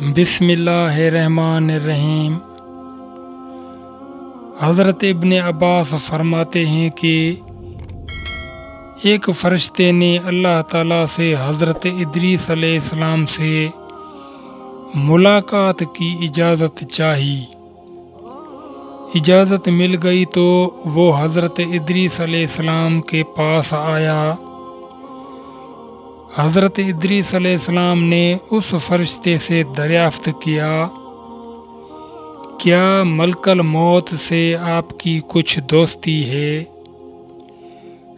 بسم اللہ الرحمن الرحیم۔ حضرت ابن عباس فرماتے ہیں کہ ایک فرشتے نے اللہ تعالیٰ سے حضرت ادریس علیہ السلام سے ملاقات کی اجازت چاہی۔ اجازت مل گئی تو وہ حضرت ادریس علیہ السلام کے پاس آیا۔ حضرت ادریس علیہ السلام نے اس فرشتے سے دریافت کیا، کیا ملک الموت سے آپ کی کچھ دوستی ہے؟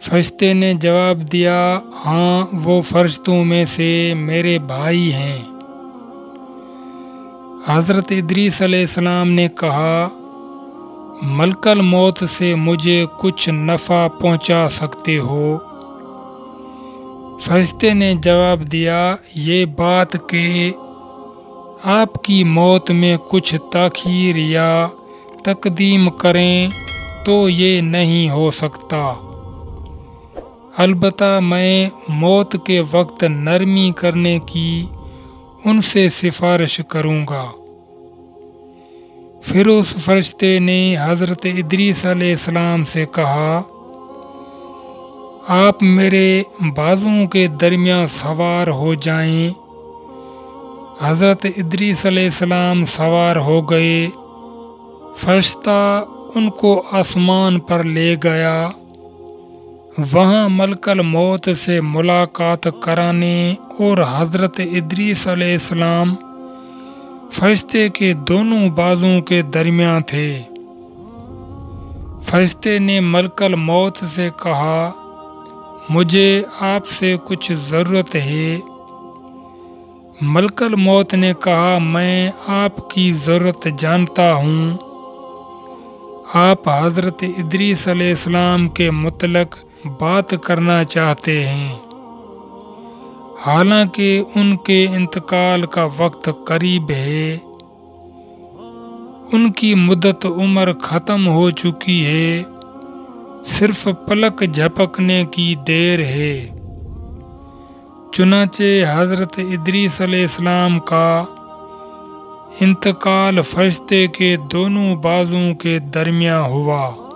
فرشتے نے جواب دیا، ہاں، وہ فرشتوں میں سے میرے بھائی ہیں۔ حضرت ادریس علیہ السلام نے کہا، ملک الموت سے مجھے کچھ نفع پہنچا سکتے ہو؟ فرشتے نے جواب دیا، یہ بات کہ آپ کی موت میں کچھ تاخیر یا تقدیم کریں تو یہ نہیں ہو سکتا، البتہ میں موت کے وقت نرمی کرنے کی ان سے سفارش کروں گا۔ پھر اس فرشتے نے حضرت ادریس علیہ السلام سے کہا، آپ میرے بازوؤں کے درمیان سوار ہو جائیں۔ حضرت ادریس علیہ السلام سوار ہو گئے۔ فرشتہ ان کو آسمان پر لے گیا، وہاں ملک الموت سے ملاقات کرانے اور حضرت ادریس علیہ السلام فرشتے کے دونوں بازوؤں کے درمیان تھے۔ فرشتے نے ملک الموت سے کہا، مجھے آپ سے کچھ ضرورت ہے۔ ملک الموت نے کہا، میں آپ کی ضرورت جانتا ہوں۔ آپ حضرت ادریس علیہ السلام کے متعلق بات کرنا چاہتے ہیں، حالانکہ ان کے انتقال کا وقت قریب ہے۔ ان کی مدت عمر ختم ہو چکی ہے، صرف پلک جھپکنے کی دیر ہے۔ چنانچہ حضرت ادریس علیہ السلام کا انتقال فرشتے کے دونوں بازوؤں کے درمیان ہوا۔